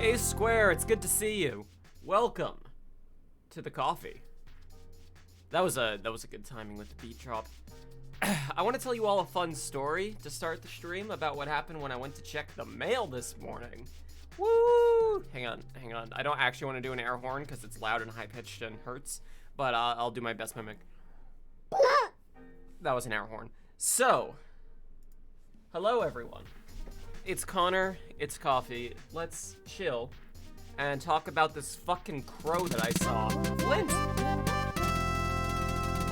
Hey Square, it's good to see you. Welcome to the coffee. That was a good timing with the beat drop. I want to tell you all a fun story to start the stream about what happened when I went to check the mail this morning. Woo! Hang on. I don't actually want to do an air horn because it's loud and high-pitched and hurts, but I'll do my best mimic. That was an air horn. So, hello everyone. It's Connor, it's coffee. Let's chill and talk about this fucking crow that I saw. Flint!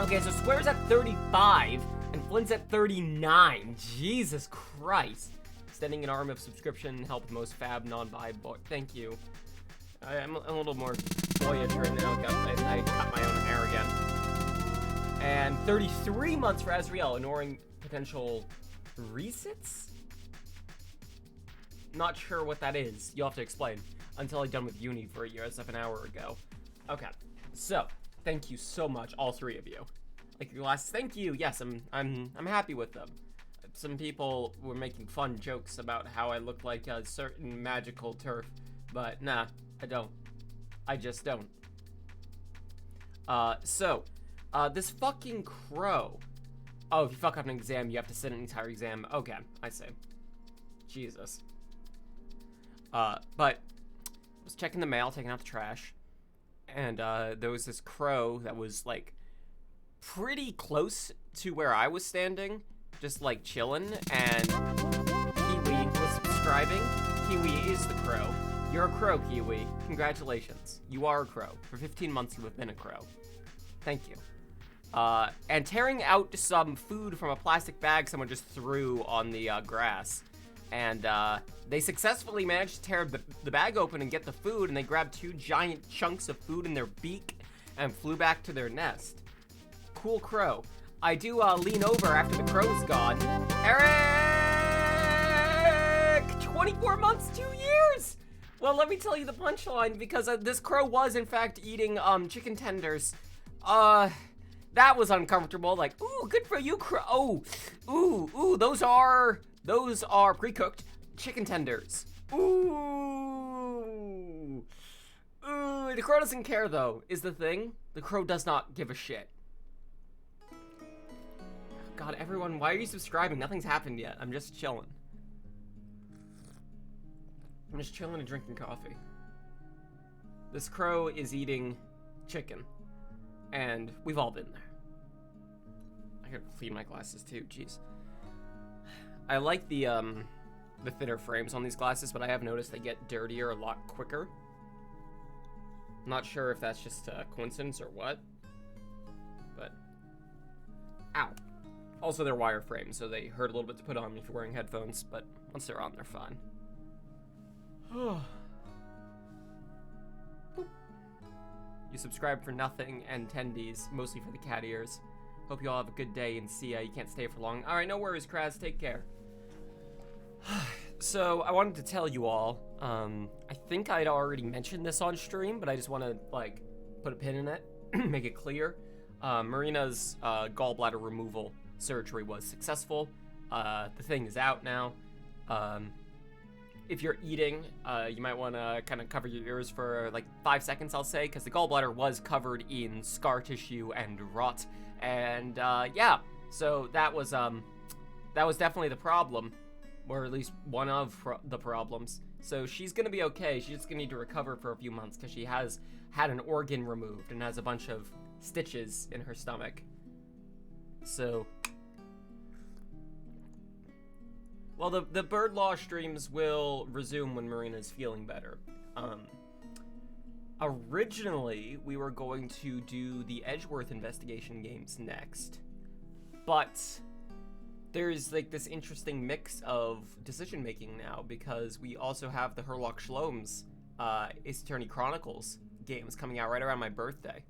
Okay, so Square's at 35 and Flint's at 39. Jesus Christ. Extending an arm of subscription helped most fab non-bi boy. Thank you. I'm a little more boyish right now. I cut my own hair again. And 33 months for Azriel, ignoring potential resits? Not sure what that is. You'll have to explain. Until I'm done with uni for a year as of an hour ago. Okay. So, thank you so much, all three of you. Like your last thank you. Yes, I'm happy with them. Some people were making fun jokes about how I look like a certain magical turf, but nah, I don't. I just don't. This fucking crow. Oh, if you fuck up an exam, you have to sit an entire exam. Okay, I see. Jesus. But I was checking the mail, taking out the trash, and there was this crow that was like pretty close to where I was standing, just like chilling, and Kiwi was subscribing. Kiwi is the crow. You're a crow, Kiwi. Congratulations. You are a crow. For 15 months you have been a crow. Thank you. And tearing out some food from a plastic bag someone just threw on the grass. And they successfully managed to tear the bag open and get the food, and they grabbed 2 giant chunks of food in their beak and flew back to their nest. Cool crow. I do lean over after the crow's gone. Eric! 24 months, 2 years! Well, let me tell you the punchline, because this crow was, in fact, eating chicken tenders. That was uncomfortable. Like, ooh, good for you, crow. Oh, ooh, those are pre-cooked chicken tenders. Ooh. The crow doesn't care, though, is the thing. The crow does not give a shit. God, everyone, why are you subscribing? Nothing's happened yet. I'm just chilling. I'm just chilling and drinking coffee. This crow is eating chicken. And we've all been there. I gotta clean my glasses, too. Jeez. I like the thinner frames on these glasses, but I have noticed they get dirtier a lot quicker. I'm not sure if that's just a coincidence or what, but ow. Also, they're wireframe, so they hurt a little bit to put on if you're wearing headphones, but once they're on, they're fine. You subscribe for nothing and tendies, mostly for the cat ears. Hope you all have a good day, and see ya. You can't stay for long. Alright, no worries, Kraz. Take care. So, I wanted to tell you all, I think I'd already mentioned this on stream, but I just want to, like, put a pin in it, make it clear. Marina's gallbladder removal surgery was successful. The thing is out now. If you're eating, you might want to kind of cover your ears for like 5 seconds, I'll say, because the gallbladder was covered in scar tissue and rot. And yeah, so that was definitely the problem, or at least one of the problems. So she's gonna be okay. She's just gonna need to recover for a few months because she has had an organ removed and has a bunch of stitches in her stomach. So, well, the bird law streams will resume when Marina's feeling better. Originally, we were going to do the Edgeworth investigation games next, but there's like this interesting mix of decision making now because we also have the Herlock Shlom's Ace Attorney Chronicles games coming out right around my birthday.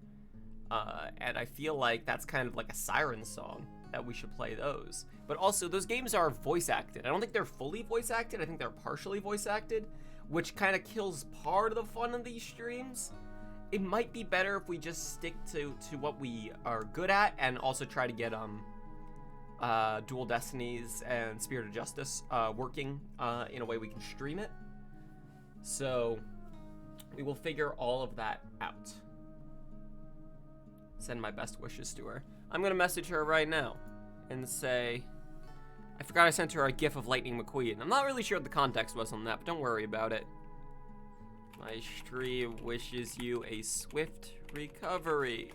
And I feel like that's kind of like a siren song that we should play those. But also, those games are voice acted. I don't think they're fully voice acted. I think they're partially voice acted, which kind of kills part of the fun of these streams. It might be better if we just stick to what we are good at and also try to get Dual Destinies and Spirit of Justice working in a way we can stream it. So we will figure all of that out. Send my best wishes to her. I'm gonna message her right now and say, I forgot I sent her a gif of Lightning McQueen. I'm not really sure what the context was on that, but don't worry about it. My stream wishes you a swift recovery.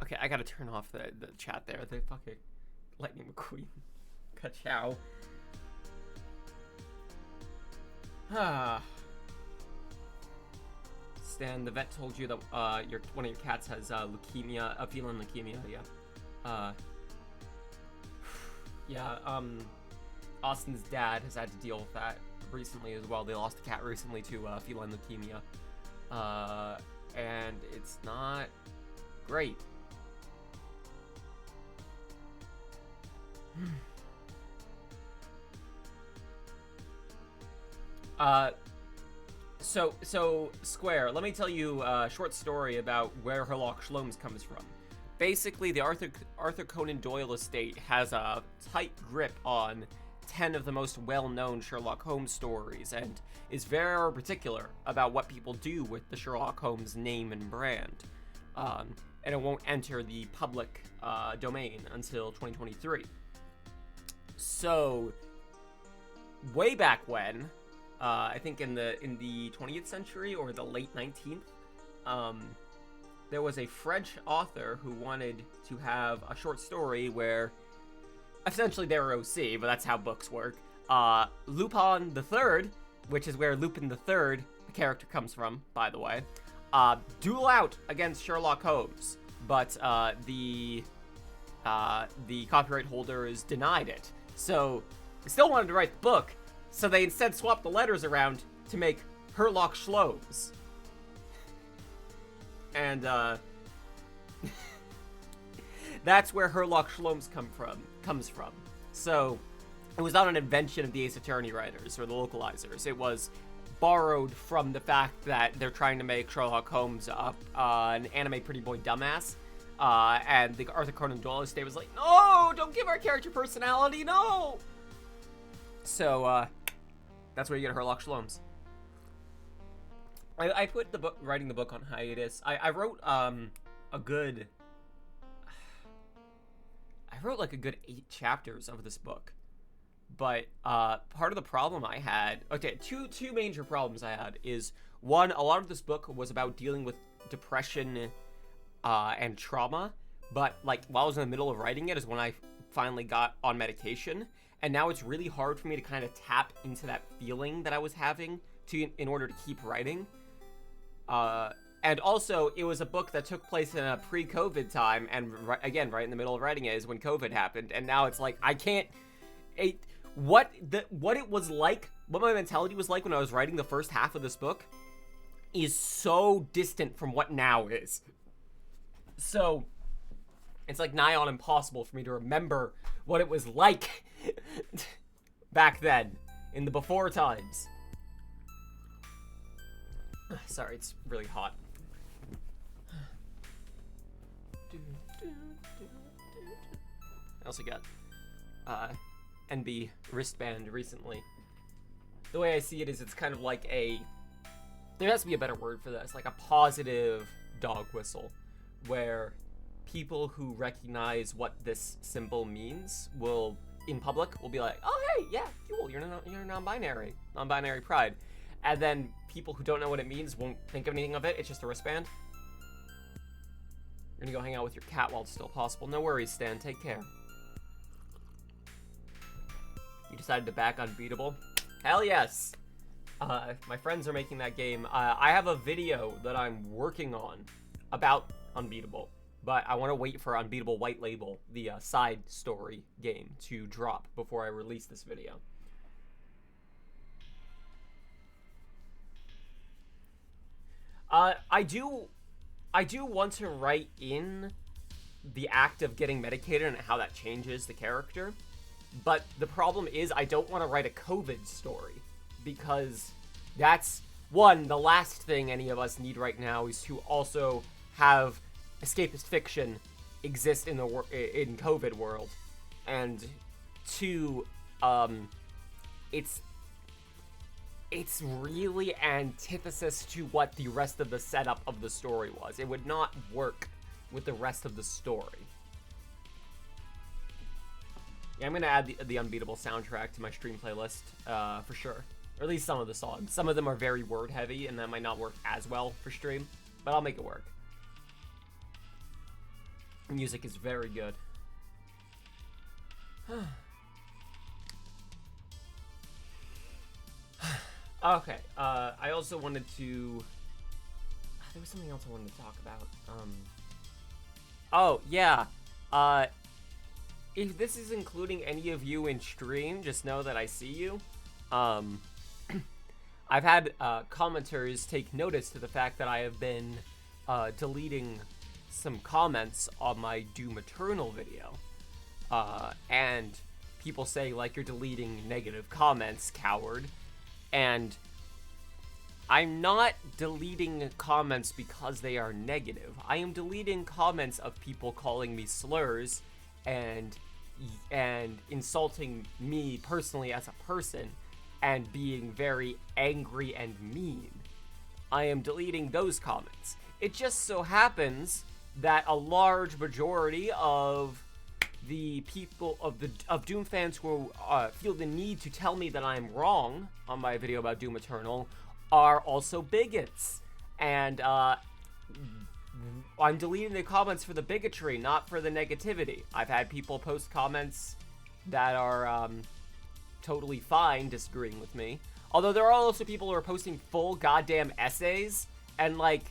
Okay, I gotta turn off the chat there. The fucking Lightning McQueen. Ka-chow. Stan, the vet told you that one of your cats has leukemia, feline leukemia. Yeah. Yeah. Austin's dad has had to deal with that recently as well. They lost a cat recently to feline leukemia, and it's not great. So Square, let me tell you a short story about where Sherlock Holmes comes from. Basically, the Arthur Conan Doyle estate has a tight grip on 10 of the most well-known Sherlock Holmes stories, and is very particular about what people do with the Sherlock Holmes name and brand. And it won't enter the public domain until 2023. So, way back when, I think in the 20th century or the late 19th, there was a French author who wanted to have a short story where essentially they were OC, but that's how books work. Lupin the Third, which is where Lupin the Third, the character, comes from, by the way, duel out against Sherlock Holmes, but the copyright holders denied it. So they still wanted to write the book, so they instead swapped the letters around to make Sherlock Holmes. And that's where Sherlock Holmes comes from. So it was not an invention of the Ace Attorney writers or the localizers. It was borrowed from the fact that they're trying to make Sherlock Holmes an anime pretty boy dumbass. And the Arthur Conan Doyle estate was like, no, don't give our character personality, no! So, that's where you get Sherlock Holmes. I put writing the book on hiatus. I wrote, a good 8 chapters of this book. But, part of the problem I had, okay, two major problems I had is, one, a lot of this book was about dealing with depression, and trauma, but, like, while I was in the middle of writing it is when I finally got on medication, and now it's really hard for me to kind of tap into that feeling that I was having in order to keep writing. And also, it was a book that took place in a pre-COVID time, and again, right in the middle of writing it is when COVID happened, and now it's like, I can't... what it was like, what my mentality was like when I was writing the first half of this book is so distant from what now is. So, it's like nigh on impossible for me to remember what it was like back then, in the before times. Sorry, it's really hot. I also got NB wristband recently. The way I see it is it's kind of like there has to be a better word for this, like a positive dog whistle, where people who recognize what this symbol means will, in public, will be like, oh, hey, yeah, cool, you're non-binary pride. And then people who don't know what it means won't think of anything of it. It's just a wristband. You're gonna go hang out with your cat while it's still possible. No worries, Stan. Take care. You decided to back Unbeatable? Hell yes! My friends are making that game. I have a video that I'm working on about Unbeatable, but I want to wait for Unbeatable White Label, the side story game, to drop before I release this video. I do want to write in the act of getting medicated and how that changes the character, but the problem is I don't want to write a COVID story, because that's, one, the last thing any of us need right now is to also have escapist fiction exist in COVID world. and two, it's really antithesis to what the rest of the setup of the story was. It would not work with the rest of the story. Yeah, I'm gonna add the Unbeatable soundtrack to my stream playlist, for sure. Or at least some of the songs. Some of them are very word heavy, and that might not work as well for stream, but I'll make it work. Music is very good. Okay, I also wanted to... There was something else I wanted to talk about. Oh, yeah. If this is including any of you in stream, just know that I see you. I've had commenters take notice to the fact that I have been deleting some comments on my Doom Eternal video. And people say, like, you're deleting negative comments, coward. And I'm not deleting comments because they are negative. I am deleting comments of people calling me slurs and insulting me personally as a person and being very angry and mean. I am deleting those comments. It just so happens that a large majority of the people of Doom fans who feel the need to tell me that I'm wrong on my video about Doom Eternal are also bigots, and I'm deleting the comments for the bigotry, not for the negativity. I've had people post comments that are totally fine disagreeing with me, although there are also people who are posting full goddamn essays, and like,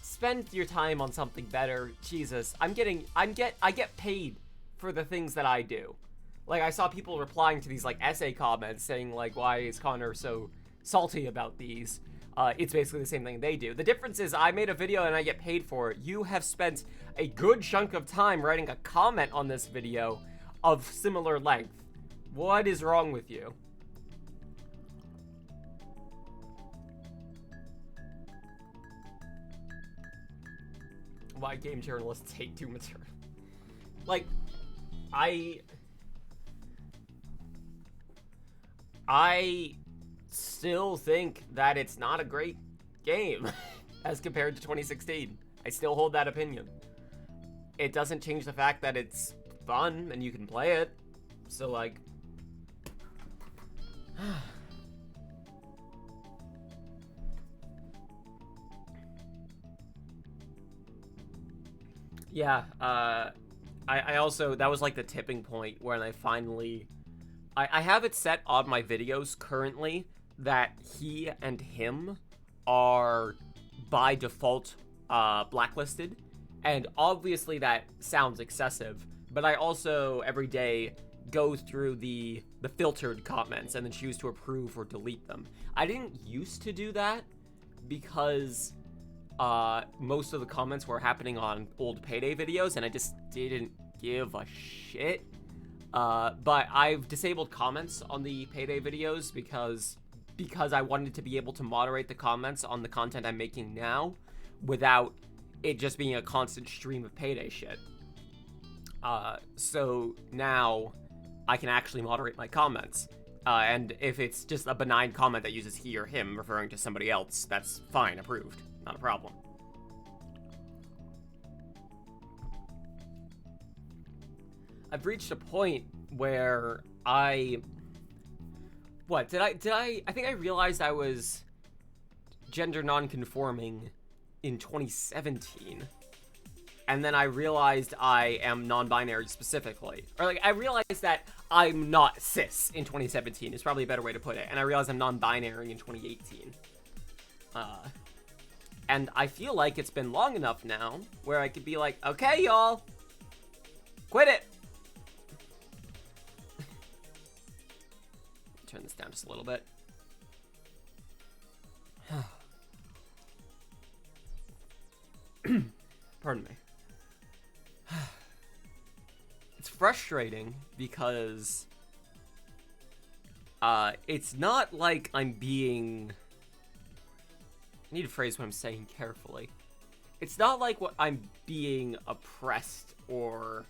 spend your time on something better. Jesus, I get paid for the things that I do. Like, I saw people replying to these like essay comments saying like, why is Connor so salty about these? It's basically the same thing they do. The difference is I made a video and I get paid for it. You have spent a good chunk of time writing a comment on this video of similar length. What is wrong with you? Why game journalists hate Doom Eternal? Like, I still think that it's not a great game as compared to 2016. I still hold that opinion. It doesn't change the fact that it's fun and you can play it. So, like... Yeah, I also, that was like the tipping point when I finally, I have it set on my videos currently that he and him are by default blacklisted, and obviously that sounds excessive, but I also every day go through the filtered comments and then choose to approve or delete them. I didn't used to do that because most of the comments were happening on old Payday videos, and I just didn't give a shit. But I've disabled comments on the Payday videos because I wanted to be able to moderate the comments on the content I'm making now without it just being a constant stream of Payday shit. So now I can actually moderate my comments. And if it's just a benign comment that uses he or him referring to somebody else, that's fine, approved. Not a problem. I've reached a point where I think I realized I was gender non-conforming in 2017. And then I realized I am non-binary specifically. Or like, I realized that I'm not cis in 2017 is probably a better way to put it. And I realized I'm non-binary in 2018. And I feel like it's been long enough now where I could be like, okay, y'all, quit it. Turn this down just a little bit. Pardon me. It's frustrating because it's not like I'm being... I need to phrase what I'm saying carefully. It's not like I'm being oppressed or,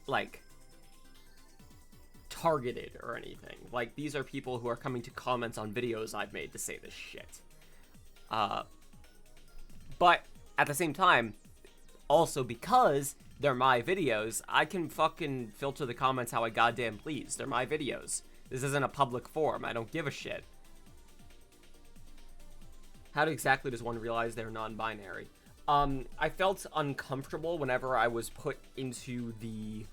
like, targeted or anything. Like, these are people who are coming to comments on videos I've made to say this shit. But at the same time, also because they're my videos, I can fucking filter the comments how I goddamn please. They're my videos. This isn't a public forum. I don't give a shit. How exactly does one realize they're non-binary? I felt uncomfortable whenever I was put into the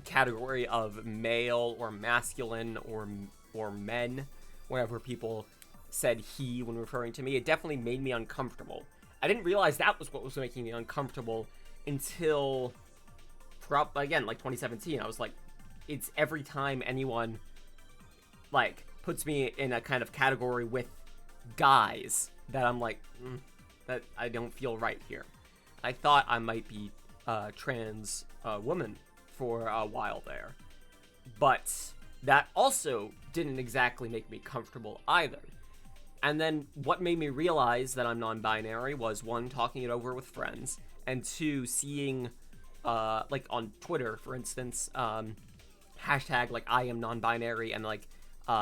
category of male or masculine or men. Whenever people said he when referring to me, it definitely made me uncomfortable. I didn't realize that was what was making me uncomfortable until, again, like 2017. I was like, it's every time anyone, like, puts me in a kind of category with guys that I'm like, that I don't feel right here. I thought I might be a trans woman for a while there, but that also didn't exactly make me comfortable either. And then what made me realize that I'm non-binary was, one, talking it over with friends, and two, seeing, like, on Twitter, for instance, hashtag, like, I am non-binary, and, like,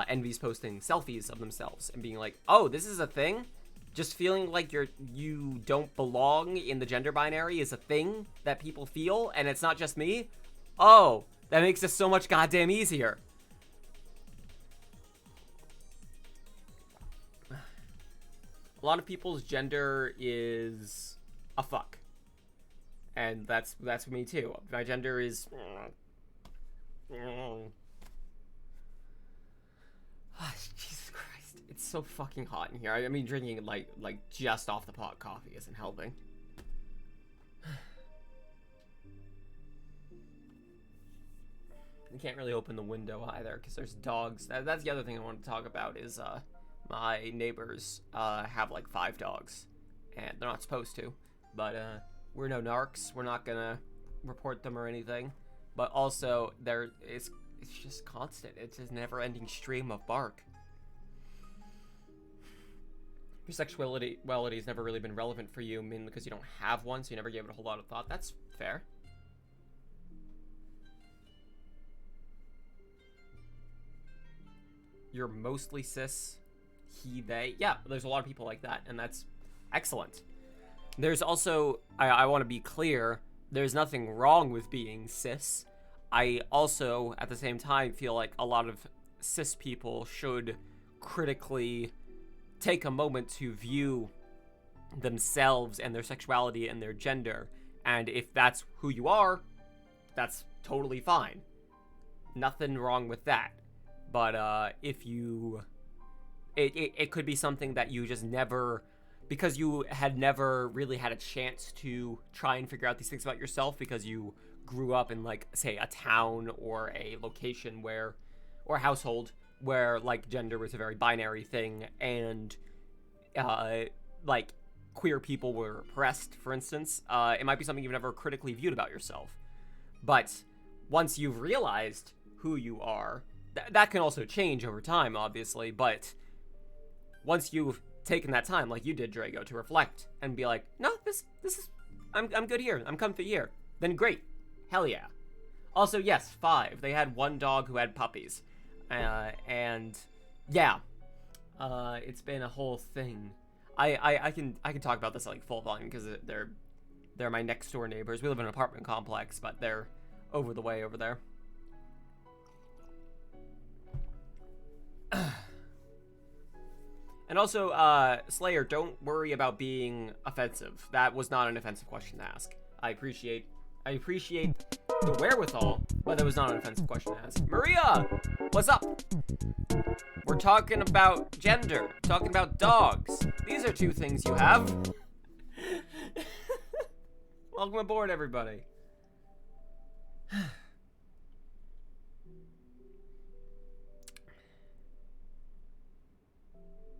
Envy's posting selfies of themselves, and being like, oh, this is a thing? Just feeling like you don't belong in the gender binary is a thing that people feel, and it's not just me? Oh, that makes this so much goddamn easier. A lot of people's gender is a fuck. And that's me too. My gender is Jesus Christ. It's so fucking hot in here. I mean, drinking like just off the pot coffee isn't helping. I can't really open the window either because there's dogs. That's the other thing I want to talk about is my neighbors have like 5 dogs, and they're not supposed to, but we're no narcs. We're not gonna report them or anything. But also, it's just constant. It's just never-ending stream of bark. Your sexuality has never really been relevant for you, mainly because you don't have one, so you never gave it a whole lot of thought. That's fair. You're mostly cis. He, they. Yeah, there's a lot of people like that, and that's excellent. There's also, I want to be clear, there's nothing wrong with being cis. I also, at the same time, feel like a lot of cis people should critically take a moment to view themselves and their sexuality and their gender, and if that's who you are, that's totally fine. Nothing wrong with that. But if you... It could be something that you just never... Because you had never really had a chance to try and figure out these things about yourself because you grew up in, like, say, a town or a location where... Or a household where, like, gender was a very binary thing and, like, queer people were oppressed, for instance. It might be something you've never critically viewed about yourself. But once you've realized who you are... That can also change over time, obviously, but once you've taken that time, like you did, Drago, to reflect and be like, no, this is, I'm good here, I'm comfy here, then great, hell yeah. Also, yes, 5. They had 1 dog who had puppies, and yeah, it's been a whole thing. I can talk about this at like full volume because they're my next door neighbors. We live in an apartment complex, but they're over the way over there. And also, Slayer, don't worry about being offensive. That was not an offensive question to ask. I appreciate the wherewithal, but that was not an offensive question to ask. Maria, what's up? We're talking about gender, talking about dogs. These are 2 things you have. Welcome aboard, everybody.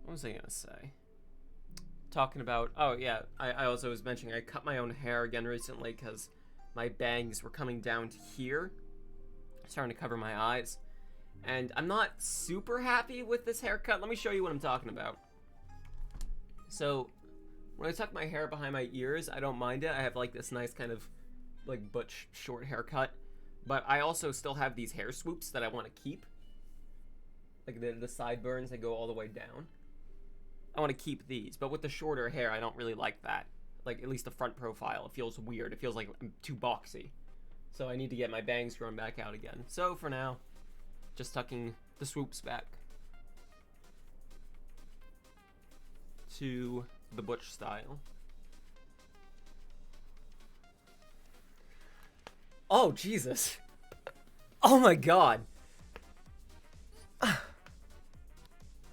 What was I gonna say? Talking about, oh yeah, I also was mentioning I cut my own hair again recently because my bangs were coming down to here, starting to cover my eyes, and I'm not super happy with this haircut. Let me show you what I'm talking about. So when I tuck my hair behind my ears, I don't mind it. I have like this nice kind of like butch short haircut, But I also still have these hair swoops that I want to keep. Like the sideburns that go all the way down. I want to keep these, but with the shorter hair, I don't really like that. Like, at least the front profile, it feels weird. It feels like I'm too boxy. So I need to get my bangs grown back out again. So for now, just tucking the swoops back to the butch style. Oh, Jesus. Oh my god.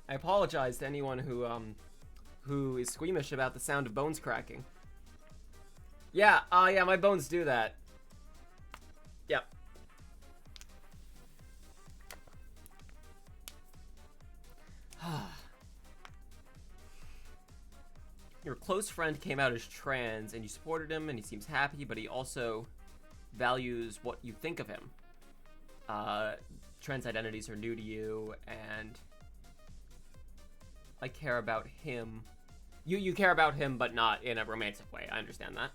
I apologize to anyone who is squeamish about the sound of bones cracking. Yeah, yeah, my bones do that. Yep. Your close friend came out as trans, and you supported him, and he seems happy, but he also values what you think of him. Trans identities are new to you, and I care about him. You care about him, but not in a romantic way. I understand that.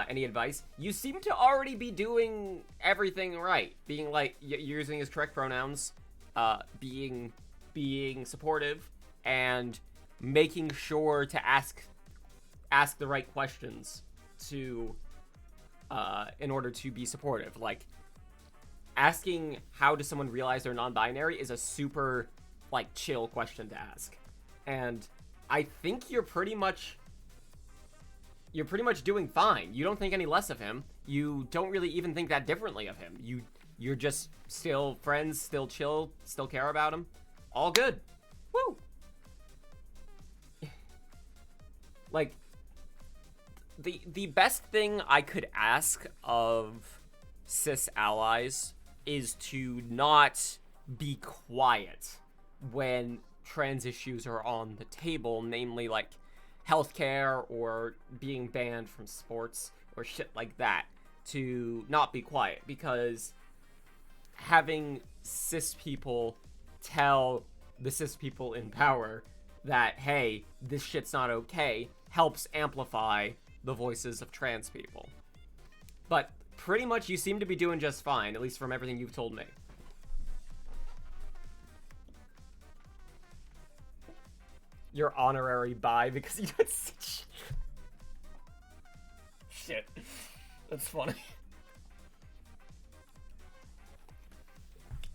Any advice? You seem to already be doing everything right. Being like, using his correct pronouns, being supportive, and making sure to ask the right questions to, in order to be supportive. Like, asking how does someone realize they're non-binary is a super, like, chill question to ask. And I think you're pretty much doing fine. You don't think any less of him. You don't really even think that differently of him. You're just still friends, still chill, still care about him. All good. Woo! Like, the best thing I could ask of cis allies is to not be quiet when trans issues are on the table, namely like healthcare or being banned from sports or shit like that, to not be quiet, because having cis people tell the cis people in power that, hey, this shit's not okay, helps amplify the voices of trans people. But pretty much you seem to be doing just fine, at least from everything you've told me. You're honorary bi because you did such... Shit. That's funny.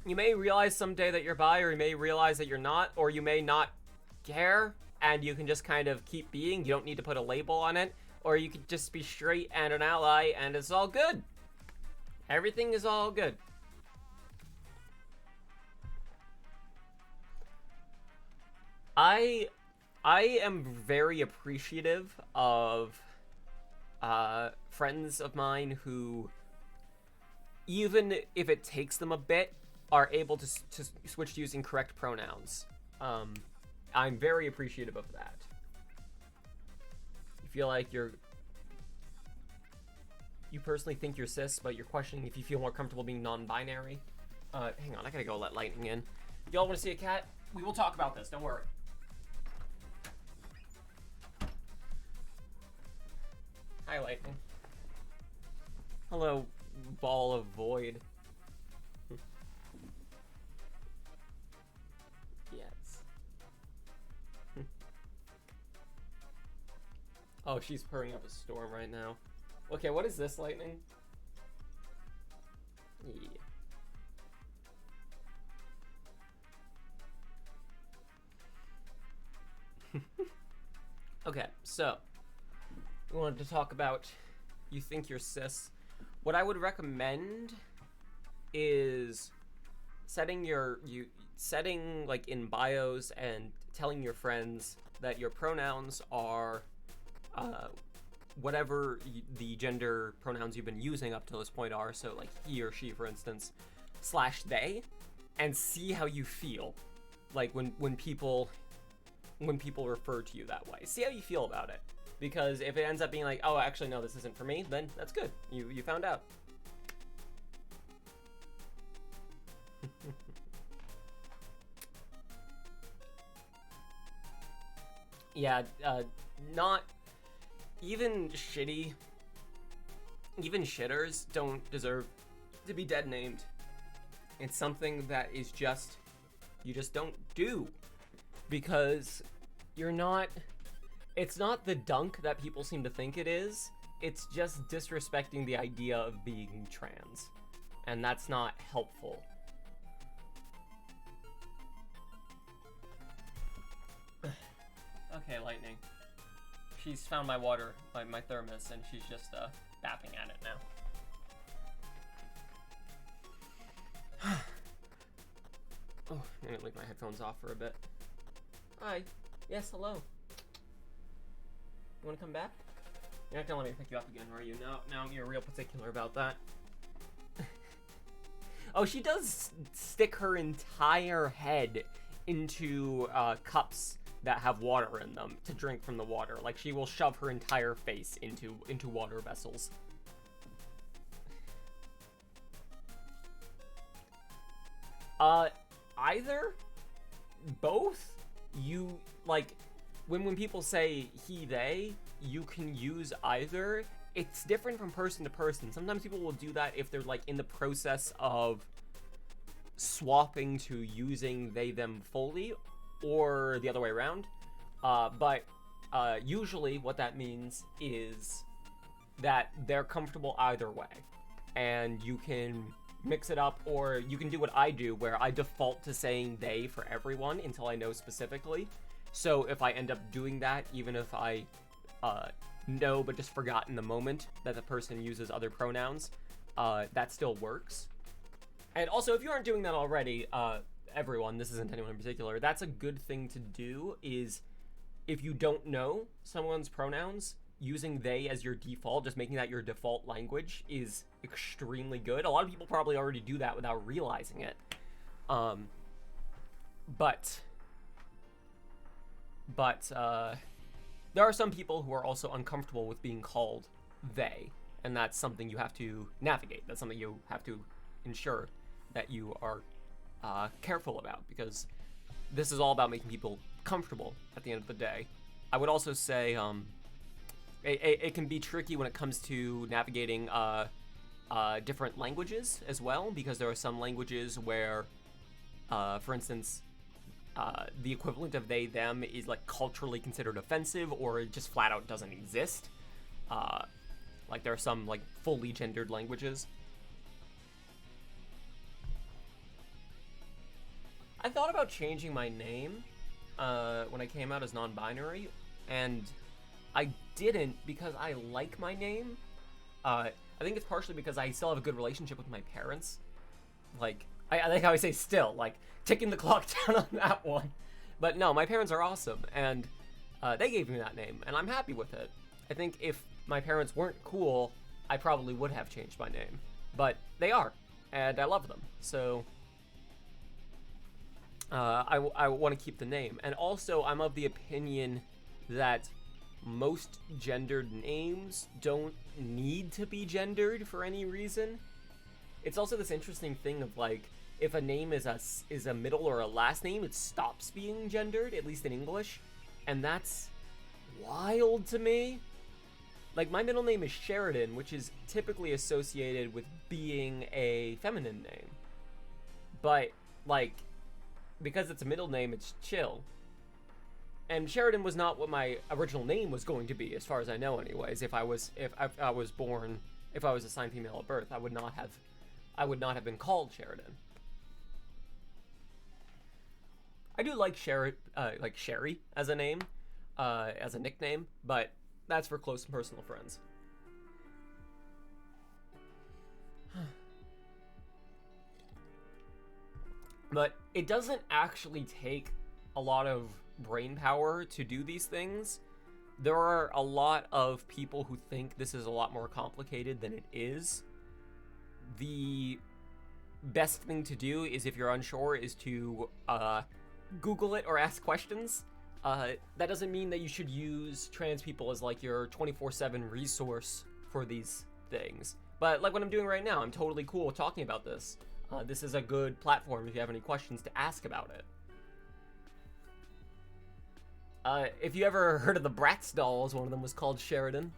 You may realize someday that you're bi, or you may realize that you're not, or you may not care, and you can just kind of keep being. You don't need to put a label on it, or you could just be straight and an ally, and it's all good. Everything is all good. I am very appreciative of friends of mine who, even if it takes them a bit, are able to switch to using correct pronouns. I'm very appreciative of that. You feel like you personally think you're cis, but you're questioning if you feel more comfortable being non-binary. Hang on, I gotta go let Lightning in. Y'all want to see a cat? We will talk about this, don't worry. Hi, Lightning. Hello, ball of void. Yes. Oh, she's purring up a storm right now. Okay, what is this, Lightning? Yeah. Okay, so we wanted to talk about you think you're cis. What I would recommend is setting like in bios and telling your friends that your pronouns are whatever the gender pronouns you've been using up to this point are. So like he or she, for instance, / they, and see how you feel. Like when people refer to you that way. See how you feel about it. Because if it ends up being like, oh, actually, no, this isn't for me, then that's good. You found out. Yeah, not... Even shitters don't deserve to be dead named. It's something that is just, you just don't do. Because you're not, it's not the dunk that people seem to think it is. It's just disrespecting the idea of being trans. And that's not helpful. Okay, Lightning. She's found my water, my thermos, and she's just bapping at it now. Oh, I'm gonna leave my headphones off for a bit. Hi. Yes, hello. You wanna come back? You're not gonna let me pick you up again, are you? Now you're real particular about that. Oh, she does stick her entire head into cups that have water in them to drink from the water. Like, she will shove her entire face into water vessels. Either, both. You, like, when people say he, they, you can use either. It's different from person to person. Sometimes people will do that if they're, like, in the process of swapping to using they, them fully, or the other way around. But usually what that means is that they're comfortable either way. And you can mix it up, or you can do what I do, where I default to saying they for everyone until I know specifically. So if I end up doing that, even if I know but just forgot in the moment that the person uses other pronouns, that still works. And also, if you aren't doing that already, everyone, this isn't anyone in particular, that's a good thing to do, is if you don't know someone's pronouns, using they as your default, just making that your default language, is extremely good. A lot of people probably already do that without realizing it. But there are some people who are also uncomfortable with being called they, and that's something you have to navigate. That's something you have to ensure that you are careful about, because this is all about making people comfortable at the end of the day. I would also say it can be tricky when it comes to navigating different languages as well, because there are some languages where, for instance, the equivalent of they, them is like culturally considered offensive, or it just flat out doesn't exist. Like there are some like fully gendered languages. I thought about changing my name when I came out as non-binary, and I didn't because I like my name. I think it's partially because I still have a good relationship with my parents. Like, I think I always say still, like, ticking the clock down on that one. But no, my parents are awesome, and they gave me that name, and I'm happy with it. I think if my parents weren't cool, I probably would have changed my name. But they are, and I love them, so I want to keep the name. And also, I'm of the opinion that most gendered names don't need to be gendered for any reason. It's also this interesting thing of, like, if a name is a middle or a last name, it stops being gendered, at least in English, and that's wild to me. Like, my middle name is Sheridan, which is typically associated with being a feminine name. But, like, because it's a middle name, it's chill. And Sheridan was not what my original name was going to be, as far as I know anyways. If I was assigned female at birth, I would not have been called Sheridan. I do like Sherry as a name, as a nickname, but that's for close and personal friends. But it doesn't actually take a lot of brain power to do these things. There are a lot of people who think this is a lot more complicated than it is. The best thing to do is, if you're unsure, is to Google it or ask questions. That doesn't mean that you should use trans people as like your 24/7 resource for these things. But like what I'm doing right now, I'm totally cool with talking about this. This is a good platform if you have any questions to ask about it. If you ever heard of the Bratz dolls, one of them was called Sheridan.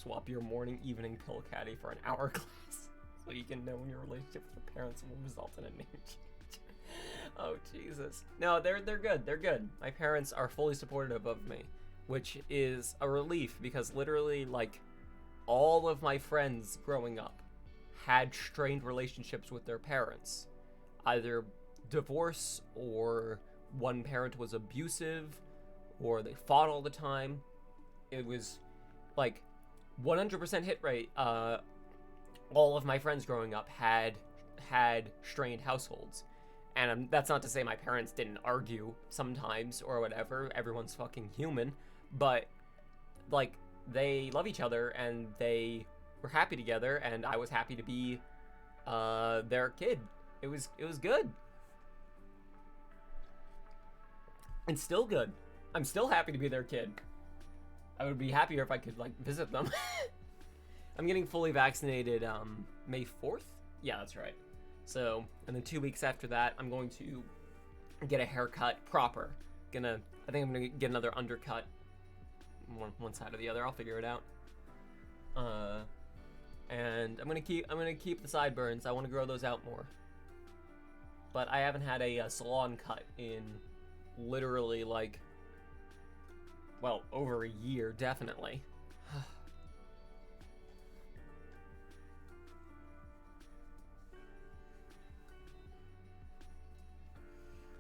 swap your morning evening pill caddy for an hour class so you can know when your relationship with your parents will result in a name change. Oh, Jesus. No, they're good. They're good. My parents are fully supportive of me, which is a relief because literally, like, all of my friends growing up had strained relationships with their parents. Either divorce, or one parent was abusive, or they fought all the time. It was, like, 100% hit rate. All of my friends growing up had strained households. And that's not to say my parents didn't argue sometimes or whatever. Everyone's fucking human. But, like, they love each other and they were happy together, and I was happy to be their kid. It was good. And still good. I'm still happy to be their kid. I would be happier if I could, like, visit them. I'm getting fully vaccinated May 4th? Yeah, that's right. So, and then 2 weeks after that, I'm going to get a haircut proper. I think I'm gonna get another undercut. One side or the other, I'll figure it out. And I'm gonna keep the sideburns. I want to grow those out more. But I haven't had a salon cut in literally, like, well, over a year, definitely.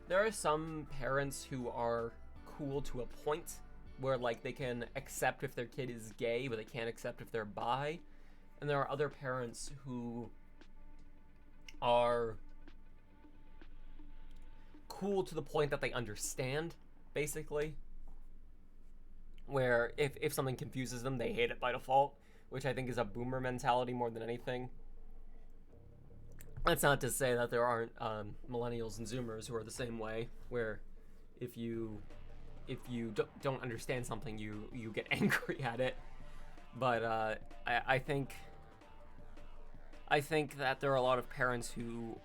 There are some parents who are cool to a point where, like, they can accept if their kid is gay, but they can't accept if they're bi. And there are other parents who are cool to the point that they understand, basically. Where if something confuses them, they hate it by default, which I think is a boomer mentality more than anything. That's not to say that there aren't millennials and zoomers who are the same way, where if you don't understand something, you get angry at it. But I think that there are a lot of parents who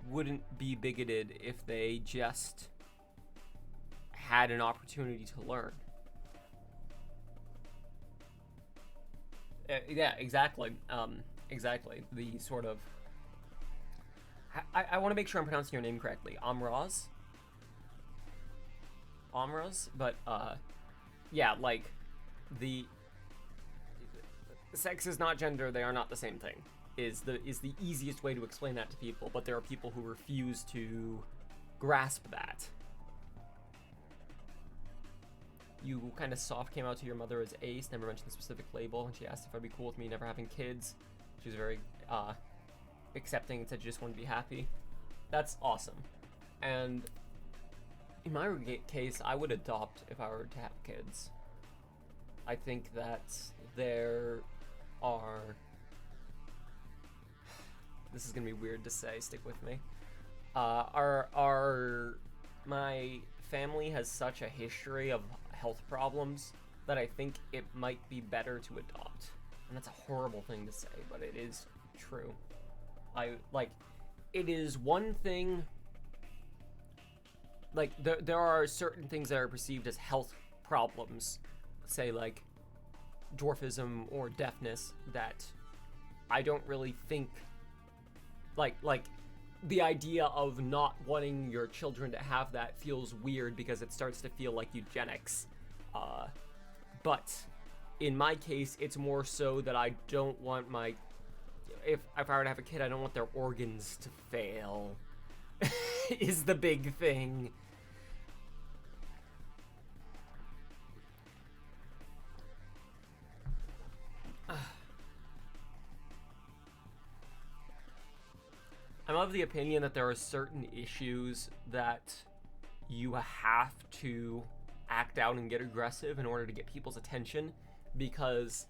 wouldn't be bigoted if they just had an opportunity to learn. Yeah, exactly. Exactly. The sort of... I want to make sure I'm pronouncing your name correctly. Amraz? But, yeah, like, the... Sex is not gender, they are not the same thing, is the easiest way to explain that to people, but there are people who refuse to grasp that. You kind of soft came out to your mother as Ace, never mentioned the specific label, and she asked if I'd be cool with me never having kids. She was very, accepting and said you just wanted to be happy. That's awesome. And in my case, I would adopt if I were to have kids. I think that there are... This is gonna be weird to say, stick with me. My family has such a history of health problems that I think it might be better to adopt. And that's a horrible thing to say, but it is true. It is one thing, like, there are certain things that are perceived as health problems, say, like, dwarfism or deafness, that I don't really think, like, the idea of not wanting your children to have that feels weird because it starts to feel like eugenics. But in my case, it's more so that I don't want my... If I were to have a kid, I don't want their organs to fail, is the big thing. I'm of the opinion that there are certain issues that you have to act out and get aggressive in order to get people's attention, because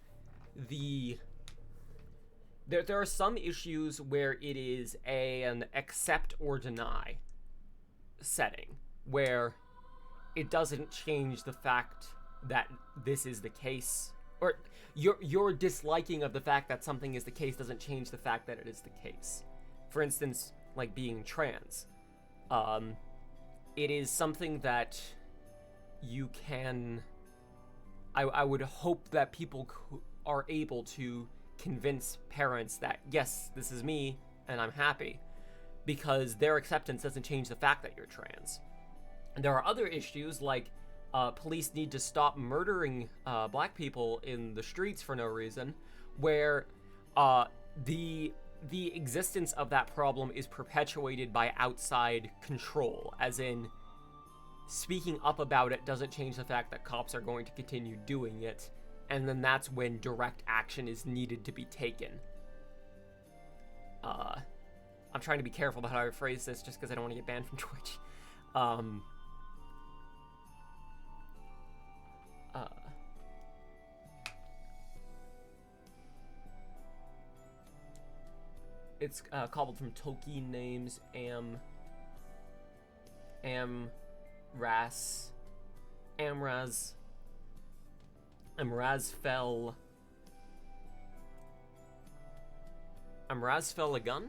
there are some issues where it is an accept or deny setting, where it doesn't change the fact that this is the case, or your disliking of the fact that something is the case doesn't change the fact that it is the case. For instance, like being trans. It is something that you can... I would hope that people are able to convince parents that, yes, this is me and I'm happy, because their acceptance doesn't change the fact that you're trans. And there are other issues like police need to stop murdering black people in the streets for no reason, where the existence of that problem is perpetuated by outside control, as in speaking up about it doesn't change the fact that cops are going to continue doing it, and then that's when direct action is needed to be taken. I'm trying to be careful about how I phrase this just because I don't want to get banned from Twitch. It's cobbled from Tolkien names, Amraz, Amrazfelagund?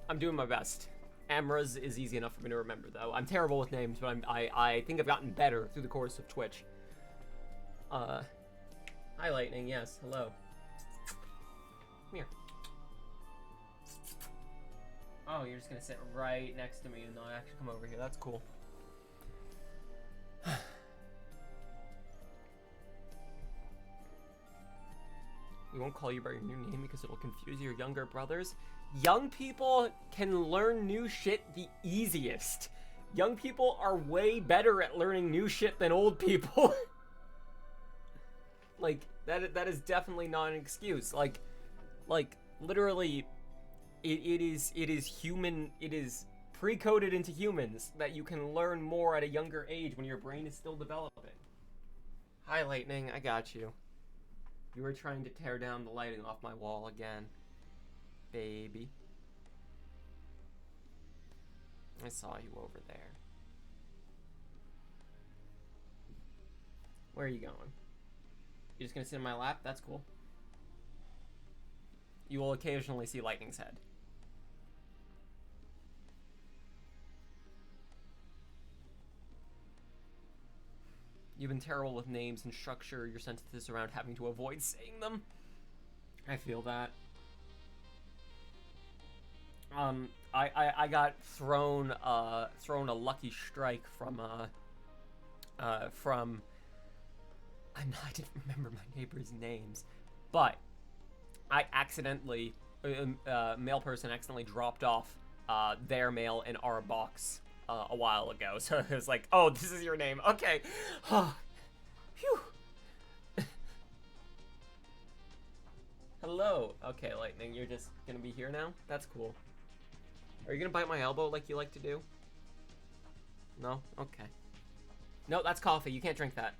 I'm doing my best. Amraz is easy enough for me to remember, though. I'm terrible with names, but I think I've gotten better through the course of Twitch. Hi, Lightning. Yes, hello. Come here. Oh, you're just gonna sit right next to me and not actually come over here. That's cool. We won't call you by your new name because it'll confuse your younger brothers. Young people can learn new shit the easiest. Young people are way better at learning new shit than old people. Like, that is definitely not an excuse. Like literally, it is human, it is pre-coded into humans that you can learn more at a younger age when your brain is still developing. Hi, Lightning, I got you. You were trying to tear down the lighting off my wall again. Baby. I saw you over there. Where are you going? You're just gonna sit in my lap? That's cool. You will occasionally see Lightning's head. You've been terrible with names and structure your sentences around having to avoid saying them. I feel that. I got thrown a lucky strike from I didn't remember my neighbors' names, but I accidentally, mail person accidentally dropped off their mail in our box a while ago. So it was like, oh, this is your name. Okay. Phew. Hello. Okay, Lightning, you're just gonna be here now? That's cool. Are you gonna bite my elbow like you like to do? No? Okay. No, that's coffee. You can't drink that.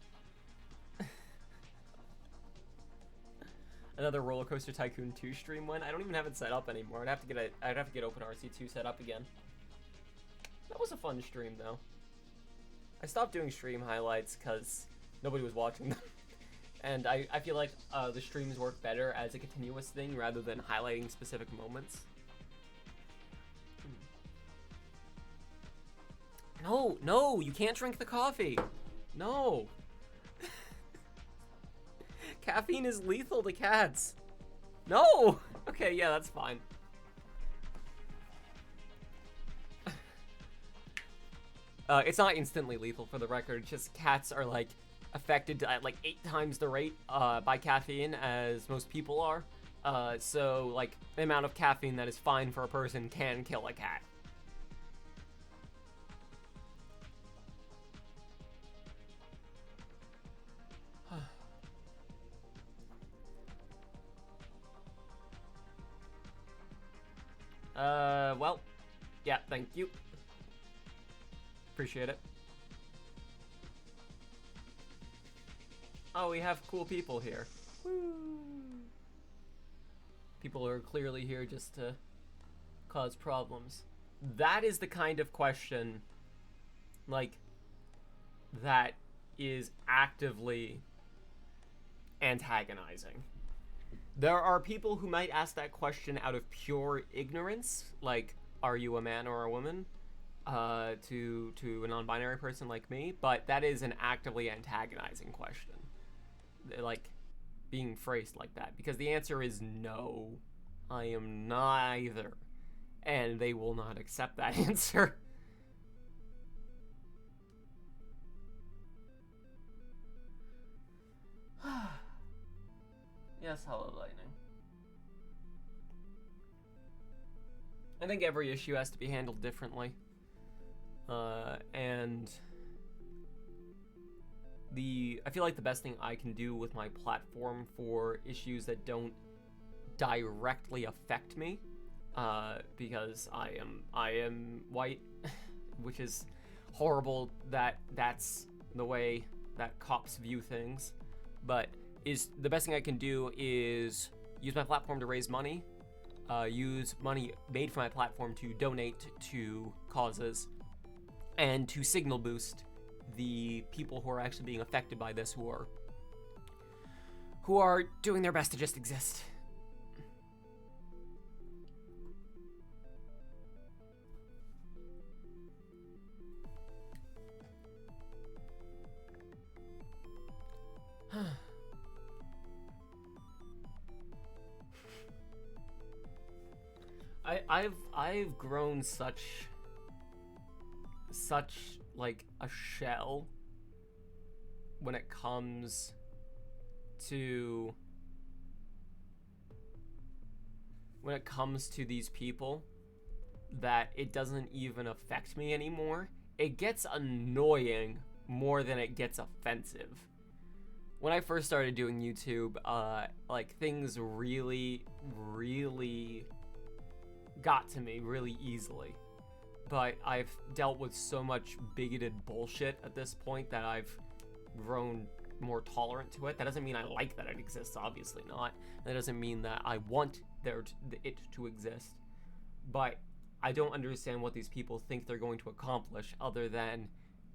Another Roller Coaster Tycoon 2 stream went. I don't even have it set up anymore. I'd have to get OpenRC2 set up again. That was a fun stream though. I stopped doing stream highlights because nobody was watching them. And I feel like the streams work better as a continuous thing rather than highlighting specific moments. No, you can't drink the coffee. No. Caffeine is lethal to cats. No! Okay, yeah, that's fine. It's not instantly lethal, for the record. It's just cats are, like, affected at, like, 8 times the rate by caffeine as most people are. So, like, the amount of caffeine that is fine for a person can kill a cat. Well, yeah, thank you. Appreciate it. Oh, we have cool people here. Woo. People are clearly here just to cause problems. That is the kind of question, like, that is actively antagonizing. There are people who might ask that question out of pure ignorance, like, are you a man or a woman? to a non-binary person like me, but that is an actively antagonizing question, like being phrased like that, because the answer is no, I am neither, and they will not accept that answer. Yes, hello, Lightning. I think every issue has to be handled differently. And I feel like the best thing I can do with my platform for issues that don't directly affect me, because I am white, which is horrible that that's the way that cops view things, but is the best thing I can do is use my platform to raise money, use money made from my platform to donate to causes, and to signal boost the people who are actually being affected by this, who are doing their best to just exist. I've grown such like a shell when it comes to these people that it doesn't even affect me anymore. It gets annoying more than it gets offensive. When I first started doing YouTube, like things really got to me really easily. But I've dealt with so much bigoted bullshit at this point that I've grown more tolerant to it. That doesn't mean I like that it exists, obviously not. That doesn't mean that I want it to exist. But I don't understand what these people think they're going to accomplish other than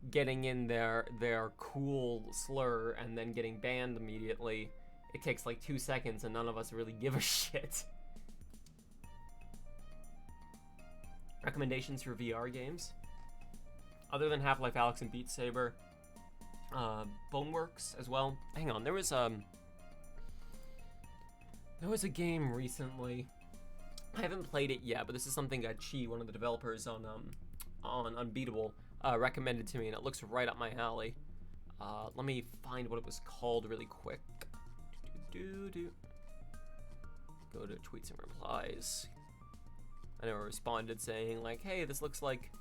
getting in their cool slur and then getting banned immediately. It takes like 2 seconds and none of us really give a shit. Recommendations for VR games? Other than Half-Life Alyx and Beat Saber, Boneworks as well. Hang on, there was a game recently. I haven't played it yet, but this is something that Chi, one of the developers on Unbeatable, recommended to me, and it looks right up my alley. Let me find what it was called really quick. Go to tweets and replies. I never responded saying like, hey, this looks like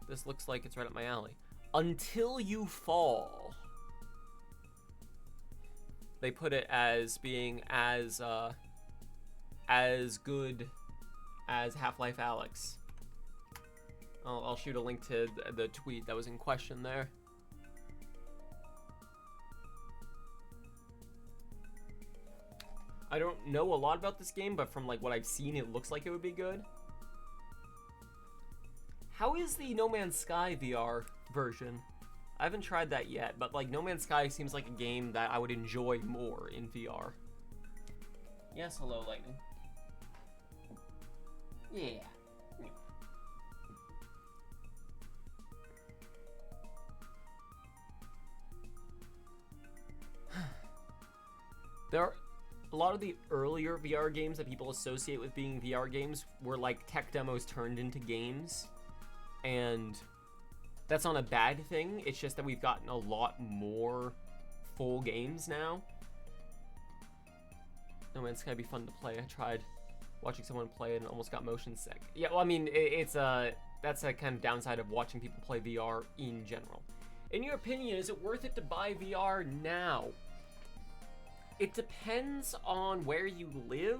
it's right up my alley. Until You Fall. They put it as being as good as Half-Life Alyx. I'll shoot a link to the tweet that was in question there. I don't know a lot about this game, but from like what I've seen, it looks like it would be good. How is the No Man's Sky VR version? I haven't tried that yet, but like No Man's Sky seems like a game that I would enjoy more in VR. Yes, hello, Lightning. Yeah. There are a lot of the earlier VR games that people associate with being VR games were like tech demos turned into games, and that's not a bad thing. It's just that we've gotten a lot more full games now. No man, it's gonna be fun to play. I tried watching someone play it and almost got motion sick. Yeah, well, I mean, that's a kind of downside of watching people play VR in general. In your opinion, is it worth it to buy VR now? It depends on where you live,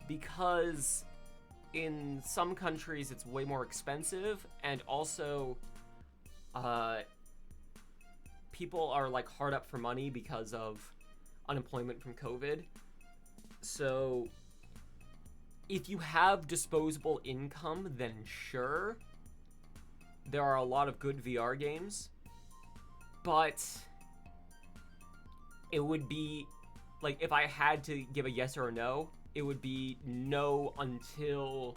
because in some countries it's way more expensive, and also people are like hard up for money because of unemployment from COVID. So if you have disposable income, then sure, there are a lot of good VR games, but it would be, like, if I had to give a yes or a no, it would be no until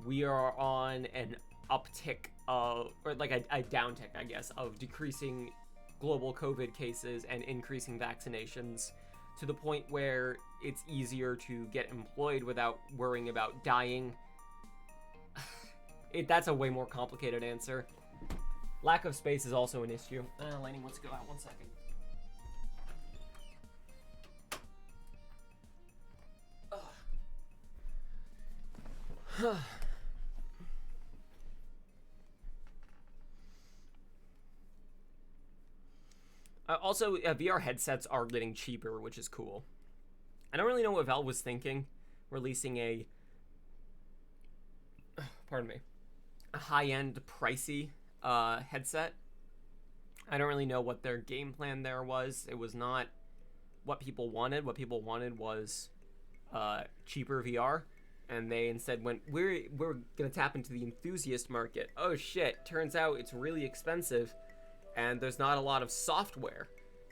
we are on an uptick of, or like a downtick, I guess, of decreasing global COVID cases and increasing vaccinations to the point where it's easier to get employed without worrying about dying. That's a way more complicated answer. Lack of space is also an issue. Lightning wants to go out 1 second. Also, VR headsets are getting cheaper, which is cool. I don't really know what Valve was thinking, releasing a, pardon me, a high-end, pricey headset. I don't really know what their game plan there was. It was not what people wanted. What people wanted was cheaper VR, and they instead went, we're gonna tap into the enthusiast market. Oh shit, turns out it's really expensive, and there's not a lot of software.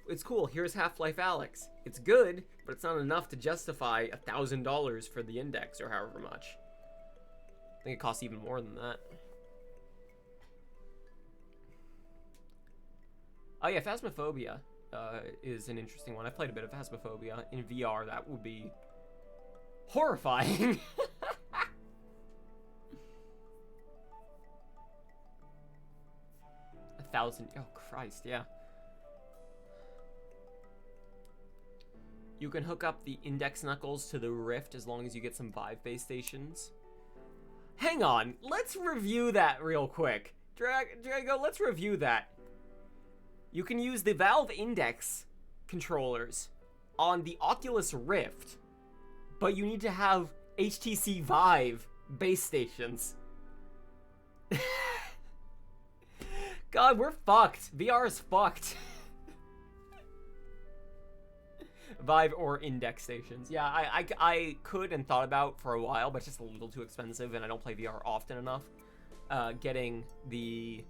It's cool, here's Half-Life Alyx. It's good, but it's not enough to justify $1,000 for the index or however much. I think it costs even more than that. Oh yeah, Phasmophobia is an interesting one. I played a bit of Phasmophobia in VR. That would be horrifying. 1,000. Oh Christ, yeah. You can hook up the index knuckles to the Rift as long as you get some Vive base stations. Hang on, let's review that real quick. Drago, let's review that. You can use the Valve Index controllers on the Oculus Rift, but you need to have HTC Vive base stations. God, we're fucked. VR is fucked. Vive or Index stations. Yeah, I could and thought about for a while, but it's just a little too expensive, and I don't play VR often enough. Getting the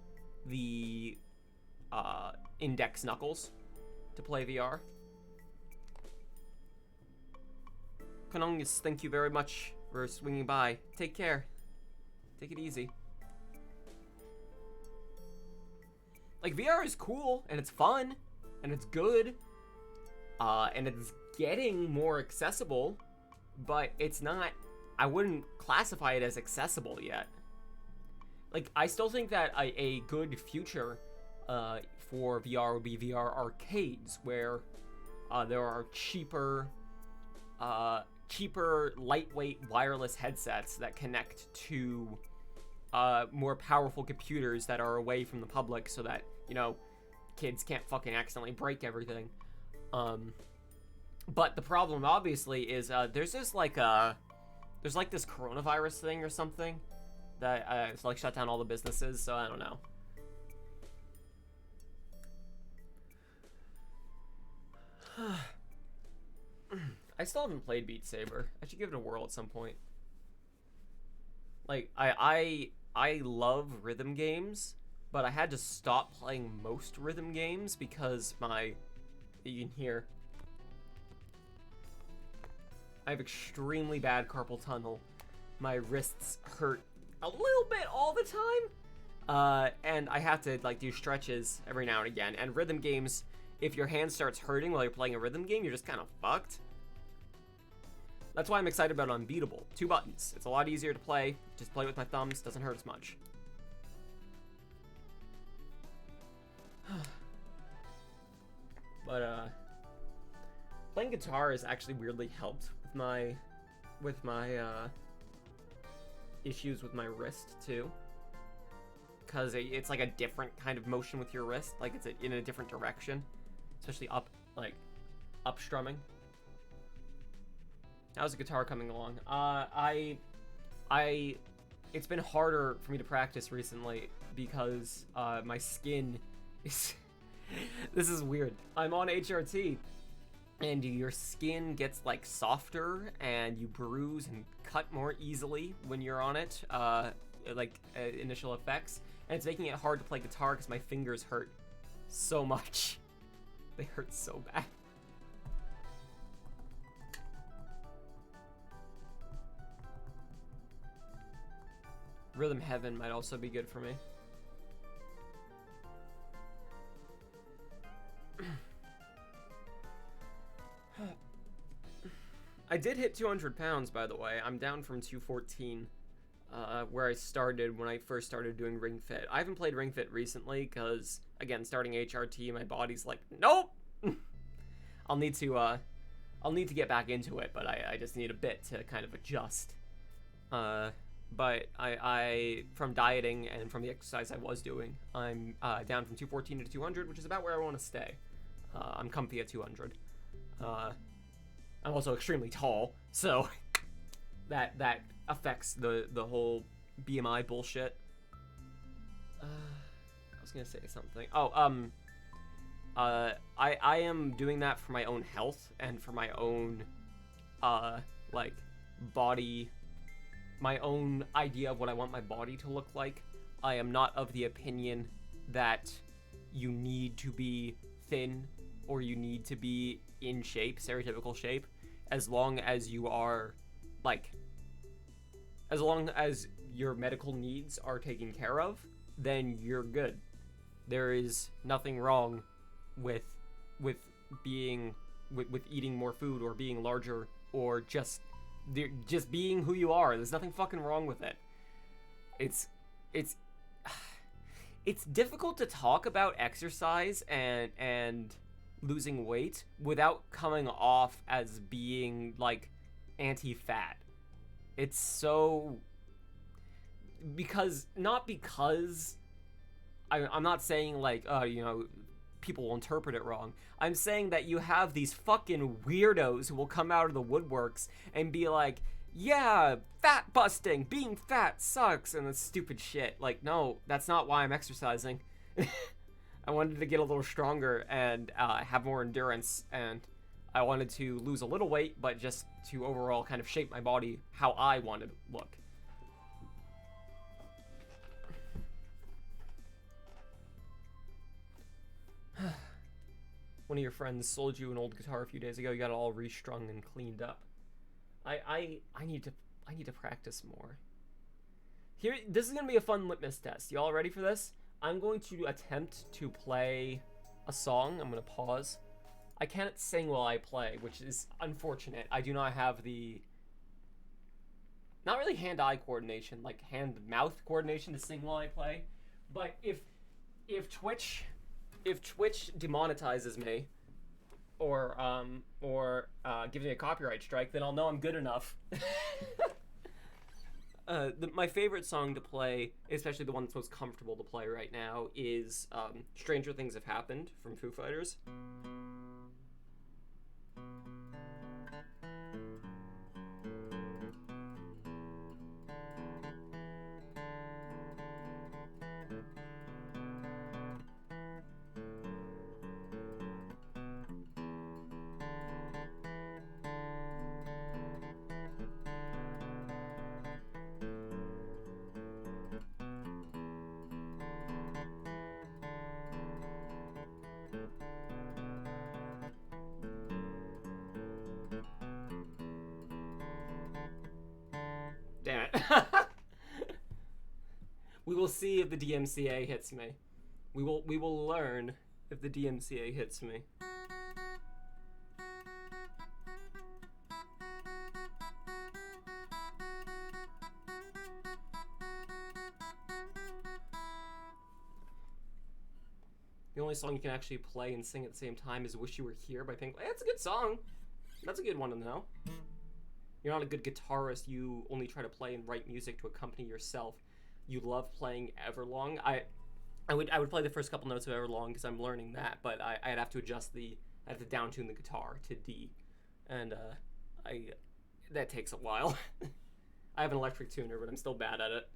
Index knuckles to play VR. Konongus, thank you very much for swinging by. Take care. Take it easy. Like, VR is cool, and it's fun, and it's good, and it's getting more accessible, but it's not, I wouldn't classify it as accessible yet. Like, I still think that a good future for VR would be VR arcades, where there are cheaper, lightweight wireless headsets that connect to more powerful computers that are away from the public, so that, you know, kids can't fucking accidentally break everything. But the problem, obviously, is there's this there's like this coronavirus thing or something that it's like shut down all the businesses, so I don't know. I still haven't played Beat Saber. I should give it a whirl at some point. Like, I love rhythm games, but I had to stop playing most rhythm games because you can hear, I have extremely bad carpal tunnel. My wrists hurt a little bit all the time, and I have to like do stretches every now and again. And rhythm games, if your hand starts hurting while you're playing a rhythm game, you're just kind of fucked. That's why I'm excited about Unbeatable. 2 buttons. It's a lot easier to play. Just play with my thumbs. Doesn't hurt as much. But playing guitar has actually weirdly helped with my issues with my wrist too. Because it's like a different kind of motion with your wrist. Like it's in a different direction, especially up strumming. How's the guitar coming along? It's been harder for me to practice recently because my skin is, this is weird. I'm on HRT, and your skin gets like softer, and you bruise and cut more easily when you're on it, initial effects, and it's making it hard to play guitar because my fingers hurt so much. They hurt so bad. Rhythm Heaven might also be good for me. I did hit 200 pounds, by the way. I'm down from 214, where I started when I first started doing Ring Fit. I haven't played Ring Fit recently because, again, starting HRT, my body's like, nope. I'll need to get back into it, but I just need a bit to kind of adjust. But I from dieting and from the exercise I was doing, I'm down from 214 to 200, which is about where I want to stay. I'm comfy at 200. I'm also extremely tall, so that affects the whole BMI bullshit. I was gonna say something. Oh, I am doing that for my own health and for my own like body, my own idea of what I want my body to look like. I am not of the opinion that you need to be thin or you need to be in shape, stereotypical shape, as long as you are, like, as long as your medical needs are taken care of, then you're good. There is nothing wrong with being, with eating more food or being larger or just being who you are. There's nothing fucking wrong with it. It's difficult to talk about exercise and losing weight without coming off as being like anti-fat. It's so not because I'm not saying like people will interpret it wrong. I'm saying that you have these fucking weirdos who will come out of the woodworks and be like, yeah, fat busting, being fat sucks, and that's stupid shit. Like, no, that's not why I'm exercising. I wanted to get a little stronger and have more endurance, and I wanted to lose a little weight, but just to overall kind of shape my body how I wanted to look. One of your friends sold you an old guitar a few days ago. You got it all restrung and cleaned up. I need to practice more. Here, this is gonna be a fun litmus test. Y'all ready for this? I'm going to attempt to play a song. I'm gonna pause. I can't sing while I play, which is unfortunate. I do not have the, not really hand-eye coordination, like hand-mouth coordination to sing while I play. But if Twitch demonetizes me, or gives me a copyright strike, then I'll know I'm good enough. My favorite song to play, especially the one that's most comfortable to play right now, is Stranger Things Have Happened from Foo Fighters. Damn it. We will see if the DMCA hits me. We will learn if the DMCA hits me. The only song you can actually play and sing at the same time is Wish You Were Here by Pink. That's a good song. That's a good one to know. You're not a good guitarist. You only try to play and write music to accompany yourself. You love playing Everlong. I would play the first couple notes of Everlong because I'm learning that, but I'd have to adjust I'd have to downtune the guitar to D, and that takes a while. I have an electric tuner, but I'm still bad at it.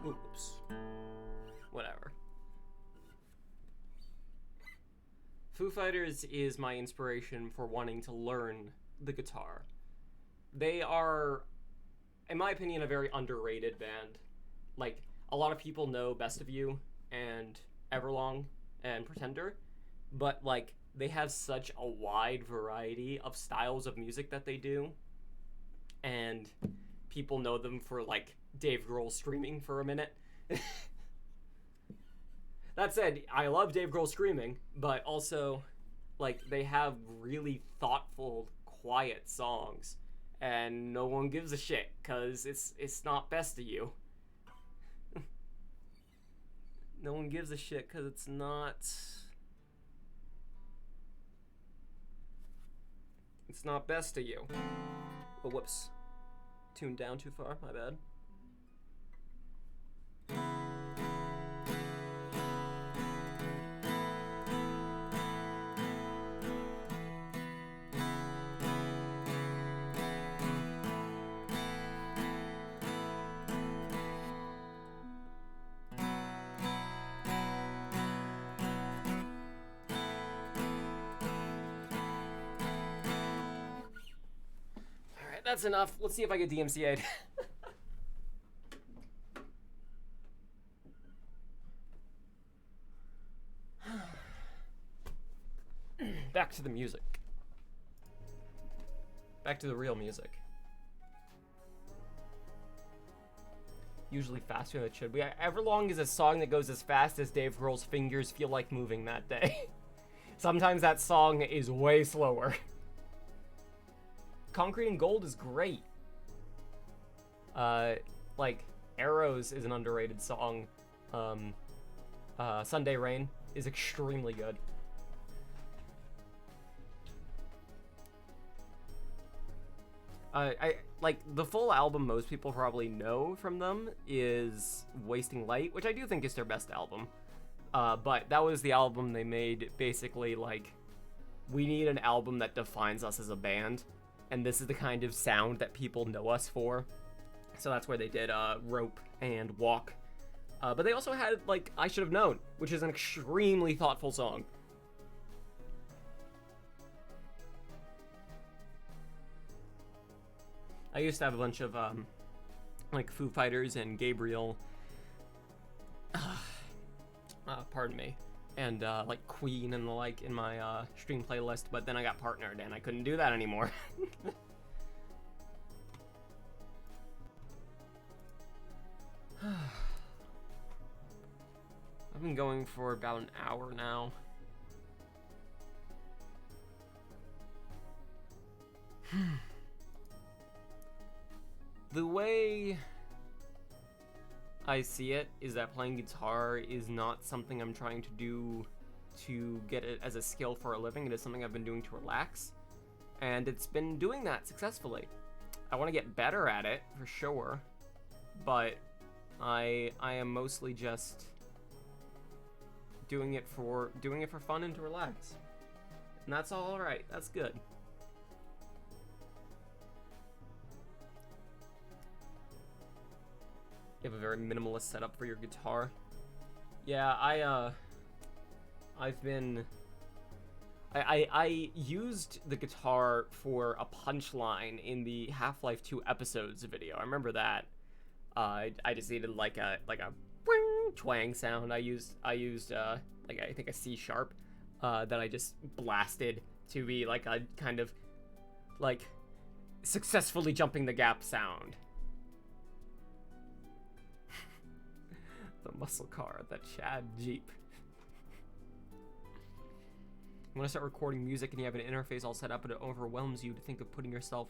Oops. Whatever. Foo Fighters is my inspiration for wanting to learn the guitar. They are, in my opinion, a very underrated band. Like, a lot of people know Best of You and Everlong and Pretender, but, like, they have such a wide variety of styles of music that they do, and people know them for, like, Dave Grohl screaming for a minute. That said, I love Dave Grohl screaming, but also, like, they have really thoughtful, quiet songs, and no one gives a shit, because it's not Best of You. No one gives a shit, because it's not... It's not Best of You. Oh, whoops. Tuned down too far, my bad. That's enough. Let's see if I get DMCA'd. Back to the music. Back to the real music. Usually faster than it should be. Everlong is a song that goes as fast as Dave Grohl's fingers feel like moving that day. Sometimes that song is way slower. Concrete and Gold is great. Like, Arrows is an underrated song. Sunday Rain is extremely good. I like, the full album most people probably know from them is Wasting Light, which I do think is their best album. But that was the album they made basically like, we need an album that defines us as a band. And this is the kind of sound that people know us for. So that's where they did Rope and Walk. But they also had, like, I Should Have Known, which is an extremely thoughtful song. I used to have a bunch of, like, Foo Fighters and Gabriel. Pardon me. And, like, Queen and the like in my, stream playlist, but then I got partnered and I couldn't do that anymore. I've been going for about an hour now. The way I see it is that playing guitar is not something I'm trying to do to get it as a skill for a living. It is something I've been doing to relax, and it's been doing that successfully. I want to get better at it for sure, but I am mostly just doing it for fun and to relax, and that's all right. That's good. You have a very minimalist setup for your guitar. Yeah, I used the guitar for a punchline in the Half-Life 2 episodes video. I remember that. I just needed like a twang sound. I used like, I think a C sharp that I just blasted to be like a kind of like successfully jumping the gap sound. The muscle car, the Chad Jeep. You want to start recording music and you have an interface all set up, but it overwhelms you to think of putting yourself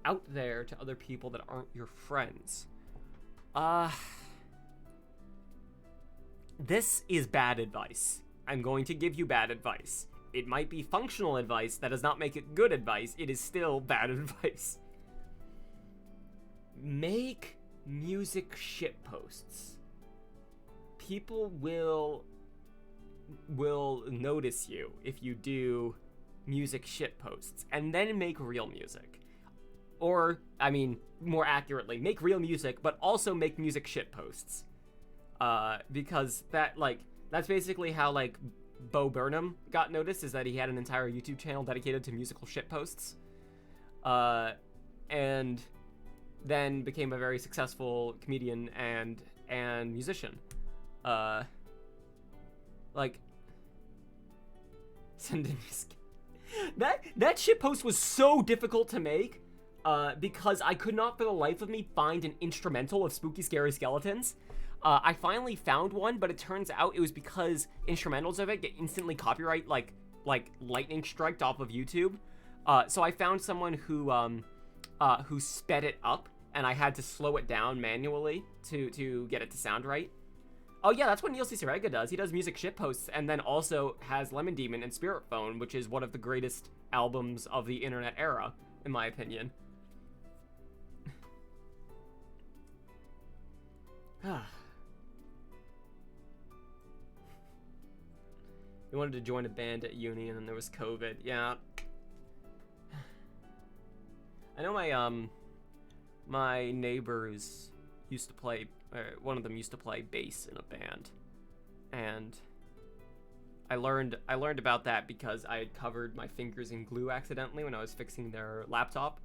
out there to other people that aren't your friends. This is bad advice. I'm going to give you bad advice. It might be functional advice. That does not make it good advice. It is still bad advice. Make music shitposts. People will notice you if you do music shitposts, and then make real music. Or, I mean, more accurately, make real music, but also make music shitposts. Because that's basically how, like, Bo Burnham got noticed, is that he had an entire YouTube channel dedicated to musical shitposts. And then became a very successful comedian and musician. Like, send in that shitpost was so difficult to make, because I could not for the life of me find an instrumental of Spooky Scary Skeletons. I finally found one, but it turns out it was because instrumentals of it get instantly copyright, like lightning striked off of YouTube. So I found someone who sped it up, and I had to slow it down manually to get it to sound right. Oh yeah, that's what Neil Cicerega does. He does music shitposts, and then also has Lemon Demon and Spirit Phone, which is one of the greatest albums of the internet era, in my opinion. We wanted to join a band at uni, and then there was COVID. Yeah. I know my neighbors used to play, one of them used to play bass in a band, and I learned about that because I had covered my fingers in glue accidentally when I was fixing their laptop.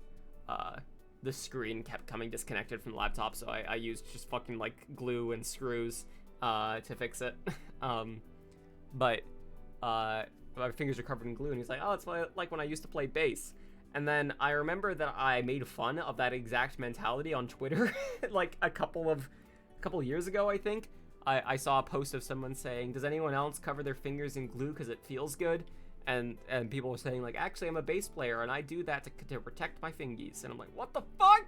The screen kept coming disconnected from the laptop, so I used just fucking like glue and screws to fix it. But my fingers are covered in glue, and he's like, oh, it's like when I used to play bass. And then I remember that I made fun of that exact mentality on Twitter, like a couple years ago, I think. I saw a post of someone saying, does anyone else cover their fingers in glue because it feels good? And people were saying, like, actually, I'm a bass player, and I do that to protect my fingies. And I'm like, what the fuck?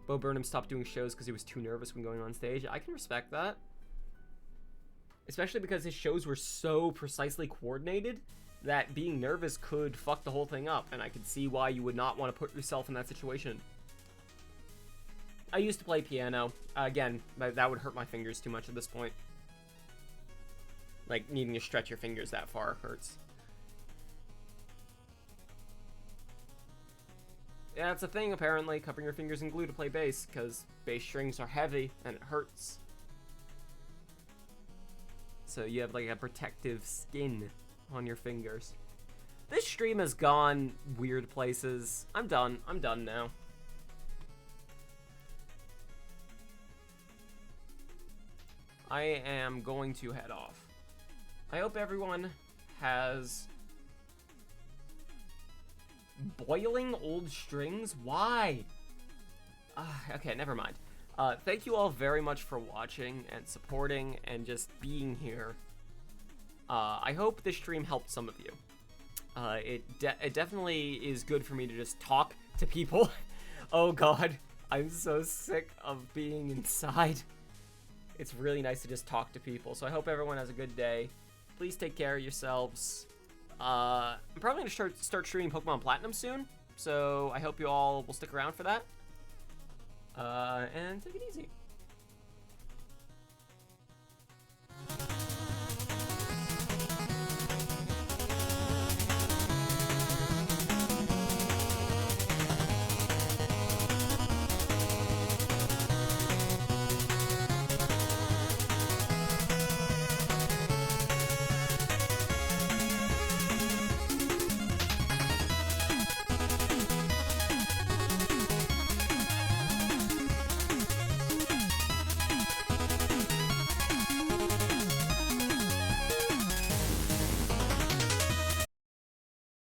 Bo Burnham stopped doing shows because he was too nervous when going on stage. I can respect that. Especially because his shows were so precisely coordinated that being nervous could fuck the whole thing up, and I could see why you would not want to put yourself in that situation. I used to play piano. Again, that would hurt my fingers too much at this point. Like, needing to stretch your fingers that far hurts. Yeah, that's a thing, apparently, covering your fingers in glue to play bass, because bass strings are heavy, and it hurts. So you have, like, a protective skin on your fingers. This stream has gone weird places. I'm done now. I am going to head off. I hope everyone has boiling old strings. Why? Okay, never mind. Thank you all very much for watching and supporting and just being here. I hope this stream helped some of you. It definitely is good for me to just talk to people. Oh god, I'm so sick of being inside. It's really nice to just talk to people. So I hope everyone has a good day. Please take care of yourselves. I'm probably gonna start streaming Pokemon Platinum soon, so I hope you all will stick around for that. And take it easy.